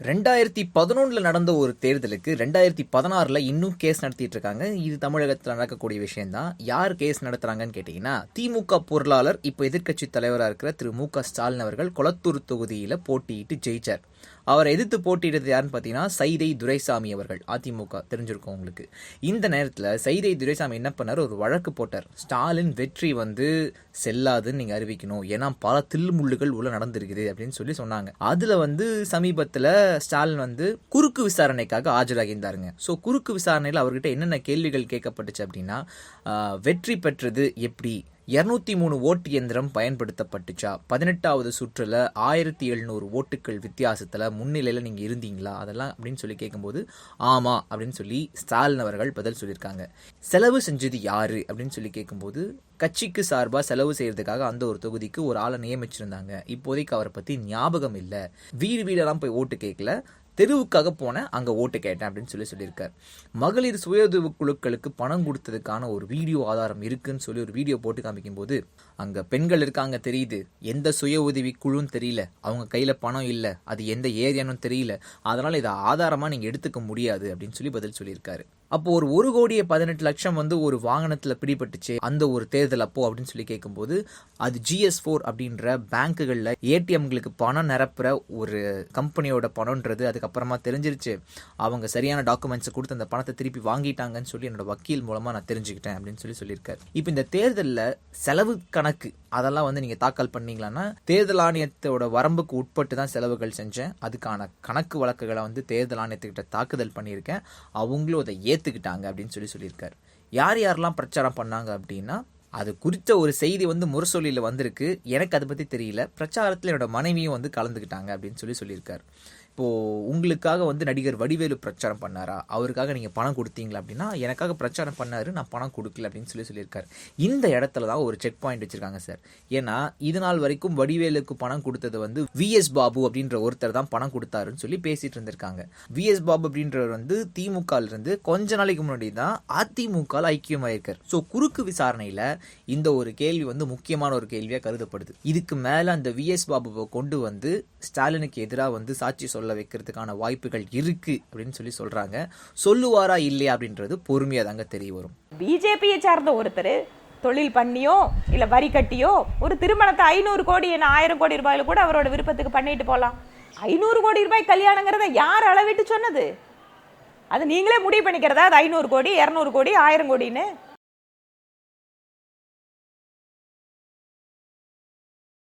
2011 நடந்த ஒரு தேர்தலுக்கு 2016 இன்னும் கேஸ் நடத்திட்டு இருக்காங்க. இது தமிழகத்தில் நடக்கக்கூடிய விஷயம்தான். யார் கேஸ் நடத்துறாங்கன்னு கேட்டீங்கன்னா, திமுக பொருளாளர் இப்ப எதிர்க்கட்சி தலைவராக இருக்கிற திரு மு.க. ஸ்டாலின் அவர்கள் கொளத்தூர் தொகுதியில போட்டியிட்டு ஜெயிச்சார். அவரை எதிர்த்து போட்டியிட்டது யாருன்னு பார்த்தீங்கன்னா சைதை துரைசாமி அவர்கள். அதிமுக தெரிஞ்சிருக்கும் உங்களுக்கு. இந்த நேரத்தில் சைதை துரைசாமி என்ன பண்ணார், ஒரு வழக்கு போட்டார். ஸ்டாலின் வெற்றி செல்லாதுன்னு நீங்க அறிவிக்கணும், ஏன்னா பல தில்முள்ளுகள் உள்ள நடந்திருக்குது அப்படின்னு சொன்னாங்க. அதுல சமீபத்தில் ஸ்டாலின் குறுக்கு விசாரணைக்காக ஆஜராகியிருந்தாருங்க. ஸோ குறுக்கு விசாரணையில் அவர்கிட்ட என்னென்ன கேள்விகள் கேட்கப்பட்டுச்சு அப்படின்னா, வெற்றி பெற்றது எப்படி, 203 ஓட்டு இயந்திரம் பயன்படுத்தப்பட்டுச்சா, 18வது சுற்றுல 1700 ஓட்டுகள் வித்தியாசத்துல முன்னிலையில நீங்க இருந்தீங்களா, அதெல்லாம் அப்படின்னு கேட்கும்போது ஆமா அப்படின்னு ஸ்டாலின் அவர்கள் பதில் சொல்லியிருக்காங்க. செலவு செஞ்சது யாரு அப்படின்னு கேட்கும்போது, கட்சிக்கு சார்பா செலவு செய்யறதுக்காக அந்த ஒரு தொகுதிக்கு ஒரு ஆளை நியமிச்சிருந்தாங்க. இப்போதைக்கு அவரை பத்தி ஞாபகம் இல்லை. வீடெல்லாம் போய் ஓட்டு கேட்கல, தெருவுக்காக போனேன், அங்க ஓட்டு கேட்டேன் அப்படின்னு சொல்லியிருக்காரு. மகளிர் சுயஉதவி குழுக்களுக்கு பணம் கொடுத்ததுக்கான ஒரு வீடியோ ஆதாரம் இருக்குன்னு ஒரு வீடியோ போட்டு காமிக்கும் போது, அங்க பெண்கள் இருக்காங்க தெரியுது, எந்த சுய உதவி குழுன்னு தெரியல, அவங்க கையில பணம் இல்லை, அது எந்த ஏரியானும் தெரியல, அதனால இதை ஆதாரமா நீங்க எடுத்துக்க முடியாது அப்படின்னு பதில் சொல்லியிருக்காரு. அப்போ ஒரு 1,18,00,000 ஒரு வாகனத்துல பிடிபட்டுச்சு அந்த ஒரு தேர்தல் அப்போ அப்படின்னு கேட்கும்போது, அது GS4 அப்படின்ற பேங்குகள்ல ஏடிஎம்களுக்கு பணம் நிரப்புற ஒரு கம்பெனியோட பணம்ன்றது அதுக்கப்புறமா தெரிஞ்சிருச்சு. அவங்க சரியான டாக்குமெண்ட்ஸ் கொடுத்து அந்த பணத்தை திருப்பி வாங்கிட்டாங்கன்னு என்னோட வக்கீல் மூலமா நான் தெரிஞ்சுக்கிட்டேன் அப்படின்னு சொல்லியிருக்காரு. இப்போ இந்த தேர்தலில் செலவு கணக்கு அதெல்லாம் நீங்க தாக்கல் பண்ணீங்களான்னா, தேர்தல் ஆணையத்தோட வரம்புக்கு உட்பட்டு தான் செலவுகள் செஞ்சேன், அதுக்கான கணக்கு வழக்குகளை தேர்தல் ஆணையத்துக்கிட்ட தாக்குதல் பண்ணியிருக்கேன், அவங்களும் அதை ஏத்துக்கிட்டாங்க அப்படின்னு சொல்லியிருக்காரு. யார் யாரெல்லாம் பிரச்சாரம் பண்ணாங்க அப்படின்னா, அது குறித்த ஒரு செய்தி முரசொலியில வந்திருக்கு, எனக்கு அதை பத்தி தெரியல. பிரச்சாரத்தில் என்னோட மனைவியும் கலந்துக்கிட்டாங்க அப்படின்னு சொல்லியிருக்காரு. இப்போ உங்களுக்காக நடிகர் வடிவேலு பிரச்சாரம் பண்ணாரா, அவருக்காக நீங்க பணம் கொடுத்தீங்களா அப்படின்னா, எனக்காக பிரச்சாரம் பண்ணாரு, நான் பணம் கொடுக்கல அப்படின்னு சொல்லியிருக்காரு. இந்த இடத்துல தான் ஒரு செக் பாயிண்ட் வச்சிருக்காங்க சார். ஏன்னா இது நாள் வரைக்கும் வடிவேலுக்கு பணம் கொடுத்தது VS பாபு அப்படின்ற ஒருத்தர் தான் பணம் கொடுத்தாருன்னு பேசிட்டு இருந்திருக்காங்க. VS பாபு அப்படின்றவர் திமுக இருந்து கொஞ்ச நாளைக்கு முன்னாடி தான் அதிமுக ஐக்கியமாயிருக்காரு. ஸோ குறுக்கு விசாரணையில இந்த ஒரு கேள்வி முக்கியமான ஒரு கேள்வியா கருதப்படுது. இதுக்கு மேல அந்த VS பாபுவை கொண்டு ஸ்டாலினுக்கு எதிராக சாட்சி சொல்ல வைக்கிறதுக்கான வாய்ப்புகள் இருக்கு அப்படின்னு சொல்றாங்க. சொல்லுவாரா இல்லையா அப்படின்றது பொறுமையா தாங்க தெரிய வரும். பிஜேபியை சார்ந்த ஒருத்தர் தொழில் பண்ணியோ இல்ல வரி கட்டியோ ஒரு திருமணத்தை 500 கோடி 1000 கோடி ரூபாயில கூட அவரோட விருப்பத்துக்கு பண்ணிட்டு போலாம். 500 கோடி ரூபாய் கல்யாணங்கிறத யார் அளவிட்டு சொன்னது? அது நீங்களே முடிவு பண்ணிக்கிறதா? அது 500 கோடி 200 கோடி 1000 கோடின்னு